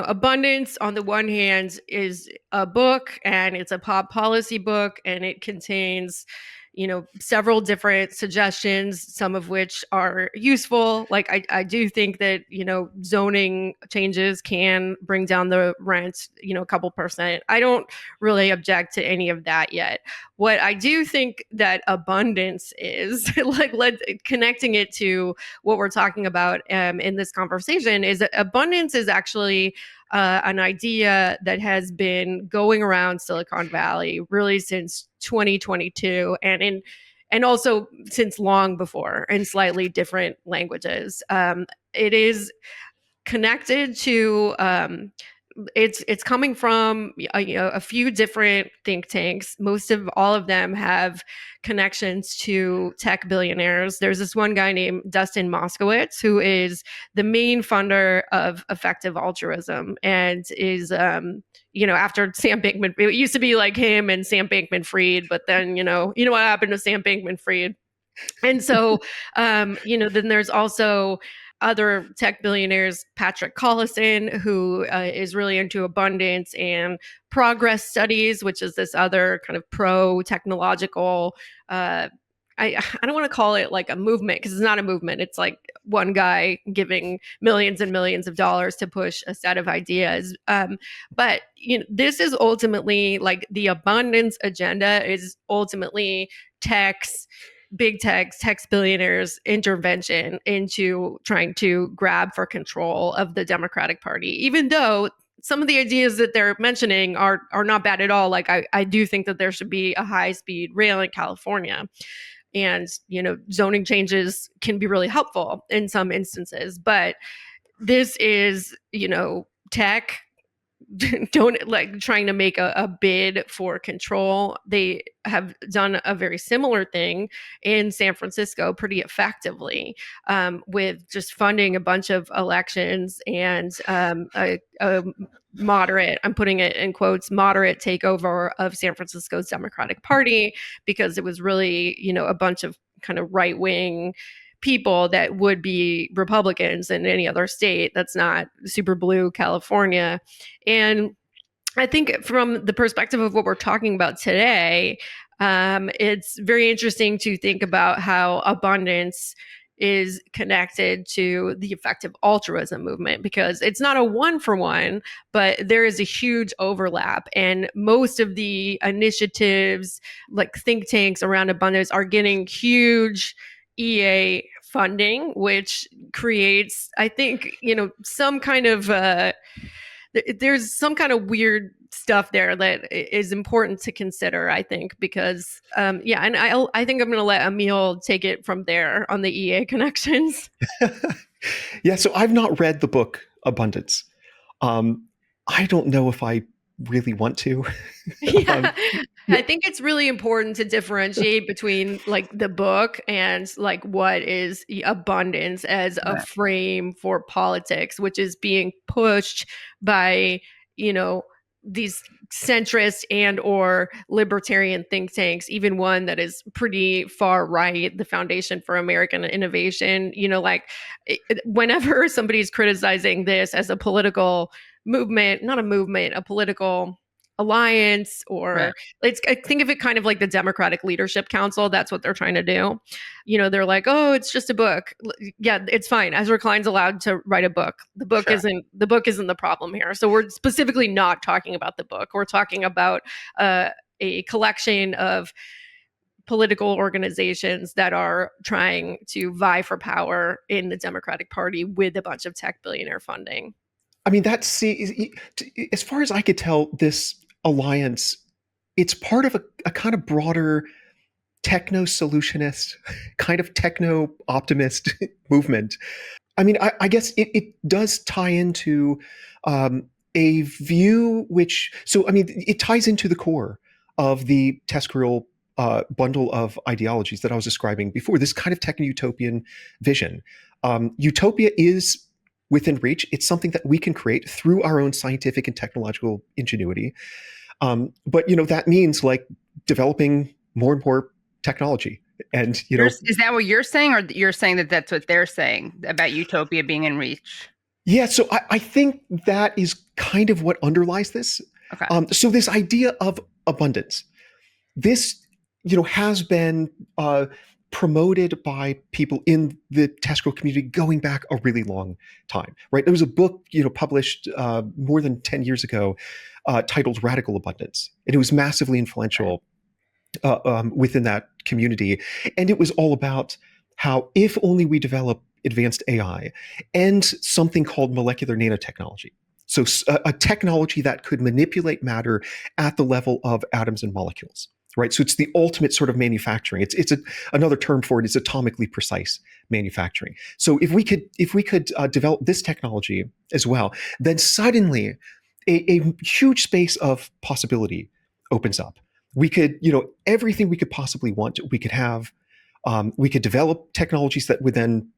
Abundance on the one hand is a book, and it's a pop policy book, and it contains, several different suggestions, some of which are useful. Like I do think that, zoning changes can bring down the rent, a couple percent. I don't really object to any of that yet. What I do think that abundance is, connecting it to what we're talking about in this conversation, is that abundance is actually an idea that has been going around Silicon Valley really since 2022, and also since long before, in slightly different languages. It is connected to it's coming from a few different think tanks. Most of all of them have connections to tech billionaires. There's this one guy named Dustin Moskowitz, who is the main funder of effective altruism, and is after Sam Bankman, it used to be like him and Sam Bankman-Fried, but then you know what happened to Sam Bankman-Fried. And so then there's also other tech billionaires, Patrick Collison, who is really into abundance and progress studies, which is this other kind of pro-technological, I don't want to call it like a movement, because it's not a movement. It's like one guy giving millions and millions of dollars to push a set of ideas. But this is ultimately, like, the abundance agenda is ultimately big tech billionaires' intervention into trying to grab for control of the Democratic Party, even though some of the ideas that they're mentioning are not bad at all. Like, I do think that there should be a high-speed rail in California, and zoning changes can be really helpful in some instances. But this is tech don't like trying to make a bid for control. They have done a very similar thing in San Francisco pretty effectively, with just funding a bunch of elections and a moderate, I'm putting it in quotes, moderate takeover of San Francisco's Democratic Party, because it was really, a bunch of kind of right-wing people that would be Republicans in any other state that's not super blue California. And I think from the perspective of what we're talking about today, it's very interesting to think about how abundance is connected to the effective altruism movement, because it's not a one-for-one, but there is a huge overlap. And most of the initiatives, like think tanks around abundance, are getting huge EA funding, which creates, I think, some kind of there's some kind of weird stuff there that is important to consider, I think, because and I think I'm going to let Emile take it from there on the EA connections. Yeah, so I've not read the book Abundance. I don't know if I really want to. Yeah. I think it's really important to differentiate between like the book and like what is abundance as a frame for politics, which is being pushed by, these centrist and or libertarian think tanks, even one that is pretty far right, the Foundation for American Innovation. Whenever somebody's criticizing this as a political movement, not a movement, a political alliance, or I think of it kind of like the Democratic Leadership Council. That's what they're trying to do. They're like, oh, it's just a book. Yeah, it's fine. Ezra Klein's allowed to write a book. The book isn't the problem here. So we're specifically not talking about the book. We're talking about a collection of political organizations that are trying to vie for power in the Democratic Party with a bunch of tech billionaire funding. I mean, as far as I could tell, this alliance, it's part of a kind of broader techno-solutionist, kind of techno-optimist movement. I mean, I guess it does tie into a view it ties into the core of the TESCREAL bundle of ideologies that I was describing before, this kind of techno-utopian vision. Utopia is within reach. It's something that we can create through our own scientific and technological ingenuity. But that means like developing more and more technology. And is that what you're saying, or you're saying that that's what they're saying about utopia being in reach? Yeah, so I think that is kind of what underlies this. Okay. So this idea of abundance, this has been promoted by people in the TESCRO community going back a really long time, right? There was a book, published more than 10 years ago titled Radical Abundance, and it was massively influential within that community. And it was all about how if only we develop advanced AI and something called molecular nanotechnology, so a technology that could manipulate matter at the level of atoms and molecules, right? So it's the ultimate sort of manufacturing. It's another term for it is atomically precise manufacturing. So if we could develop this technology as well, then suddenly a huge space of possibility opens up. We could, everything we could possibly want, we could have. We could develop technologies that would then,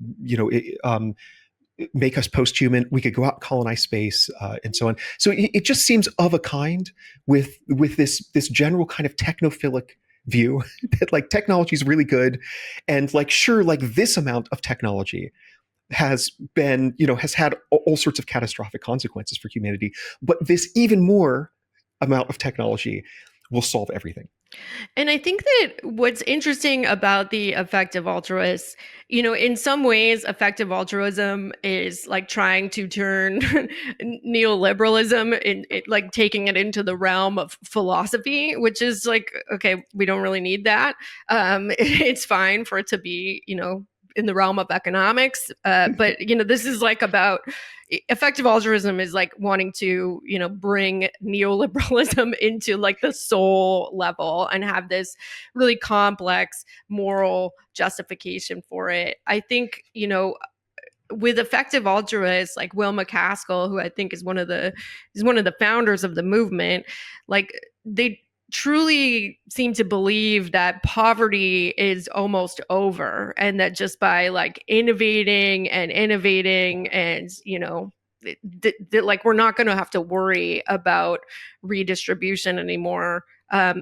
make us post-human. We could go out and colonize space and so on. So it just seems of a kind with this general kind of technophilic view that like technology is really good, and like sure, like this amount of technology has been, has had all sorts of catastrophic consequences for humanity, but this even more amount of technology will solve everything. And I think that what's interesting about the effective altruists, in some ways, effective altruism is like trying to turn neoliberalism in like taking it into the realm of philosophy, which is like, okay, we don't really need that. It's fine for it to be, in the realm of economics. But, this is like about effective altruism is like wanting to, bring neoliberalism into like the soul level and have this really complex moral justification for it. I think, with effective altruists like Will McCaskill, who I think is one of the founders of the movement, like they truly seem to believe that poverty is almost over, and that just by like innovating and like we're not going to have to worry about redistribution anymore.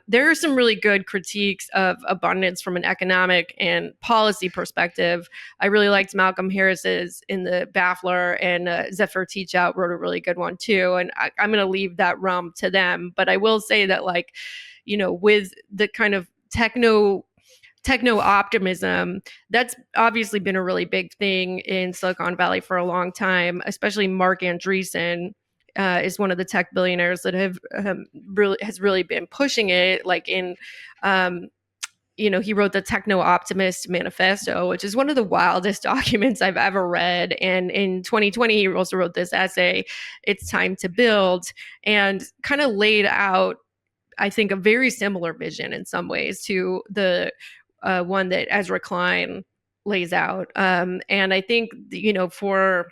There are some really good critiques of abundance from an economic and policy perspective. I really liked Malcolm Harris's in the Baffler, and Zephyr Teachout wrote a really good one too. And I'm going to leave that realm to them. But I will say that, like, with the kind of techno-optimism, that's obviously been a really big thing in Silicon Valley for a long time, especially Mark Andreessen. Is one of the tech billionaires that has really been pushing it. Like in, he wrote the Techno-Optimist Manifesto, which is one of the wildest documents I've ever read. And in 2020, he also wrote this essay, It's Time to Build, and kind of laid out, I think, a very similar vision in some ways to the one that Ezra Klein lays out. And I think, for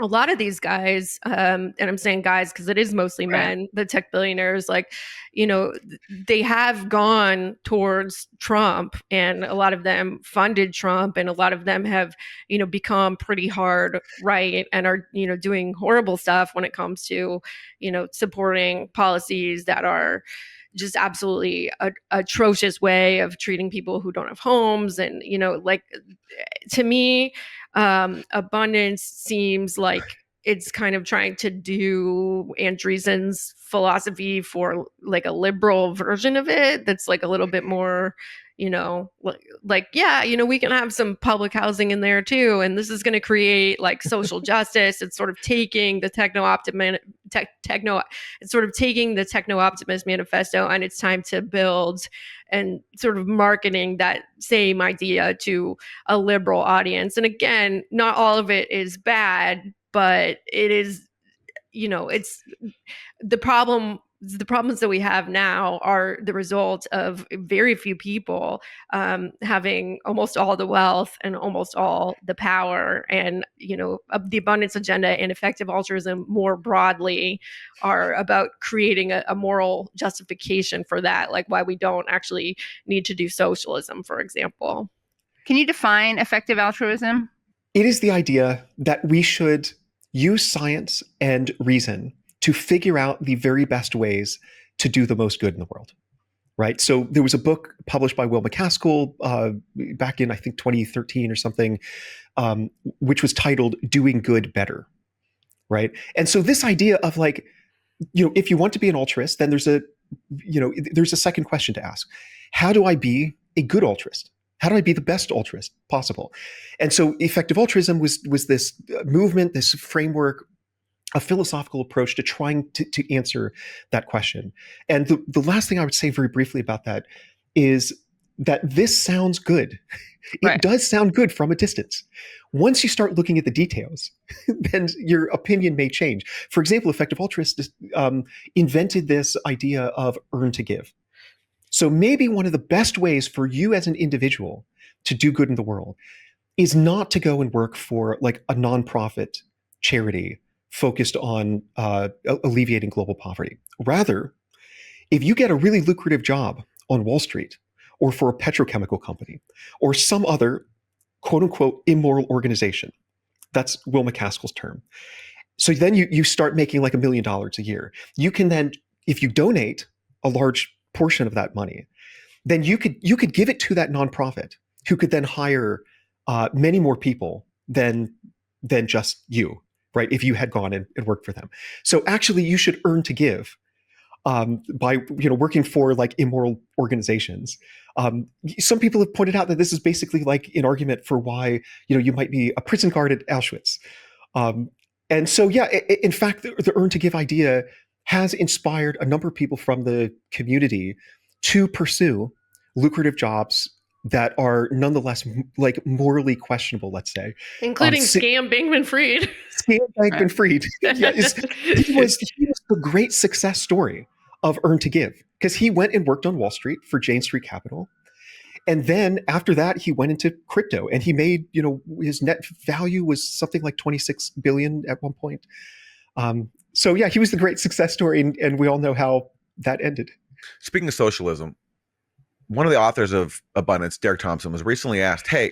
a lot of these guys, and I'm saying guys because it is mostly men, the tech billionaires, like, they have gone towards Trump, and a lot of them funded Trump, and a lot of them have, become pretty hard right and are, doing horrible stuff when it comes to, supporting policies that are just absolutely atrocious way of treating people who don't have homes. And, like, to me, abundance seems like it's kind of trying to do Andreessen's philosophy for like a liberal version of it that's like a little bit more, we can have some public housing in there too, and this is going to create like social justice. It's sort of taking the it's sort of taking the Techno-Optimist Manifesto, and It's Time to Build, and sort of marketing that same idea to a liberal audience. And again, not all of it is bad, but it is, it's the problem. The problems that we have now are the result of very few people having almost all the wealth and almost all the power. And, the abundance agenda and effective altruism more broadly are about creating a moral justification for that, like why we don't actually need to do socialism, for example. Can you define effective altruism? It is the idea that we should use science and reason to figure out the very best ways to do the most good in the world, right? So there was a book published by Will McCaskill back in, I think, 2013 or something, which was titled Doing Good Better, right? And so this idea of like, if you want to be an altruist, then there's a second question to ask. how do I be a good altruist? How do I be the best altruist possible? And so effective altruism was this movement, this framework, a philosophical approach to trying to answer that question. And the last thing I would say very briefly about that is that this sounds good. It does sound good from a distance. Once you start looking at the details, then your opinion may change. For example, effective altruists invented this idea of earn to give. So maybe one of the best ways for you as an individual to do good in the world is not to go and work for like a nonprofit charity focused on alleviating global poverty. Rather, if you get a really lucrative job on Wall Street or for a petrochemical company or some other quote unquote immoral organization, that's Will McCaskill's term. So then you start making like $1 million a year. You can then, if you donate a large portion of that money, then you could give it to that nonprofit who could then hire many more people than just you, right? If you had gone and worked for them. So actually you should earn to give by working for like immoral organizations. Some people have pointed out that this is basically like an argument for why you might be a prison guard at Auschwitz. And so yeah, in fact, the earn to give idea has inspired a number of people from the community to pursue lucrative jobs that are nonetheless like morally questionable, let's say. Including Scam Bankman-Fried. Scam Bankman-Fried. Yeah, he was the great success story of earn to give, because he went and worked on Wall Street for Jane Street Capital. And then after that, he went into crypto and he made, his net value was something like 26 billion at one point. So yeah, he was the great success story, and we all know how that ended. Speaking of socialism, one of the authors of Abundance, Derek Thompson, was recently asked, hey,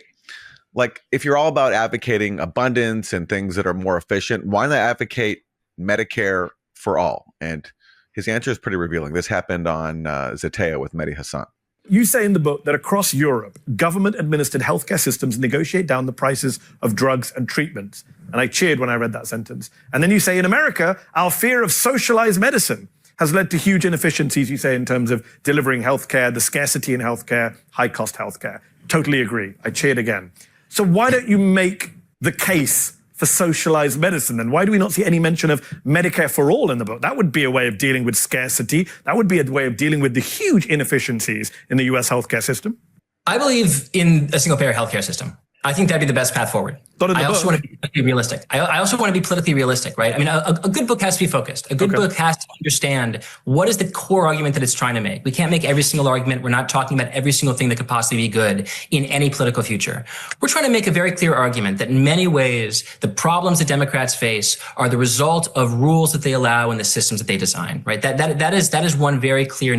like if you're all about advocating abundance and things that are more efficient, why not advocate Medicare for all? And his answer is pretty revealing. This happened on Zatea with Mehdi Hassan. You say in the book that across Europe, government-administered healthcare systems negotiate down the prices of drugs and treatments. And I cheered when I read that sentence. And then you say in America, our fear of socialized medicine has led to huge inefficiencies, you say, in terms of delivering healthcare, the scarcity in healthcare, high-cost healthcare. Totally agree. I cheered again. So why don't you make the case for socialized medicine then? Why do we not see any mention of Medicare for all in the book? That would be a way of dealing with scarcity. That would be a way of dealing with the huge inefficiencies in the US healthcare system. I believe in a single payer healthcare system. I think that'd be the best path forward. I also want to be politically realistic. I also want to be politically realistic, right? I mean, a good book has to be focused. A good book has to understand what is the core argument that it's trying to make. We can't make every single argument. We're not talking about every single thing that could possibly be good in any political future. We're trying to make a very clear argument that in many ways, the problems that Democrats face are the result of rules that they allow in the systems that they design, right? That is one very clear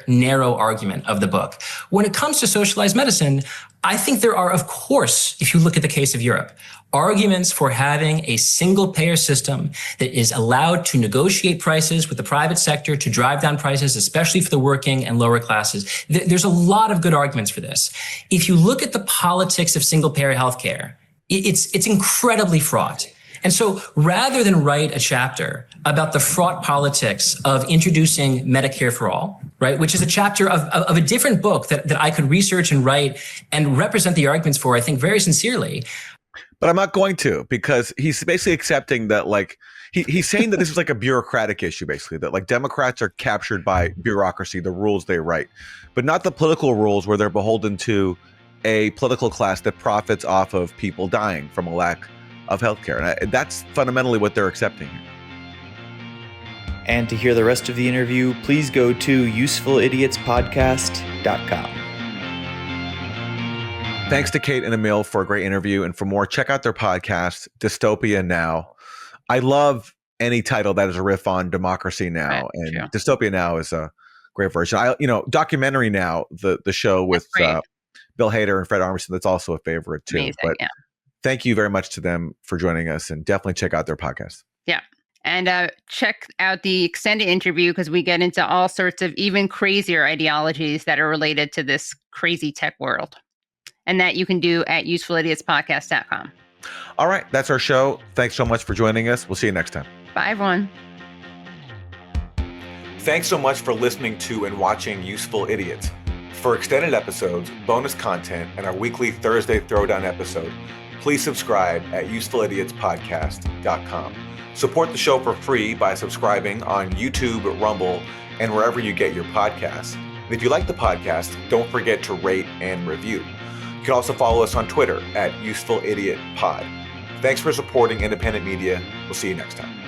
narrow argument of the book. When it comes to socialized medicine, I think there are, of course, if you look at the case of Europe, arguments for having a single payer system that is allowed to negotiate prices with the private sector to drive down prices, especially for the working and lower classes. There's a lot of good arguments for this. If you look at the politics of single payer healthcare, it's incredibly fraught. And so rather than write a chapter about the fraught politics of introducing Medicare for all, right, which is a chapter of a different book that I could research and write and represent the arguments for, I think, very sincerely. But I'm not going to, because he's basically accepting that, like, he's saying that this is like a bureaucratic issue, basically, that like Democrats are captured by bureaucracy, the rules they write, but not the political rules where they're beholden to a political class that profits off of people dying from a lack of healthcare. And that's fundamentally what they're accepting here. And to hear the rest of the interview, please go to usefulidiotspodcast.com. Thanks to Kate and Emile for a great interview. And for more, check out their podcast, Dystopia Now. I love any title that is a riff on democracy now. And Dystopia Now is a great version. Documentary Now, the show with Bill Hader and Fred Armisen, that's also a favorite too. Amazing, but thank you very much to them for joining us, and definitely check out their podcast. Yeah. And check out the extended interview, because we get into all sorts of even crazier ideologies that are related to this crazy tech world. And that you can do at usefulidiotspodcast.com. All right. That's our show. Thanks so much for joining us. We'll see you next time. Bye, everyone. Thanks so much for listening to and watching Useful Idiots. For extended episodes, bonus content, and our weekly Thursday Throwdown episode, please subscribe at usefulidiots.podcast.com. Support the show for free by subscribing on YouTube, Rumble, and wherever you get your podcasts. And if you like the podcast, don't forget to rate and review. You can also follow us on Twitter at UsefulIdiotPod. Thanks for supporting independent media. We'll see you next time.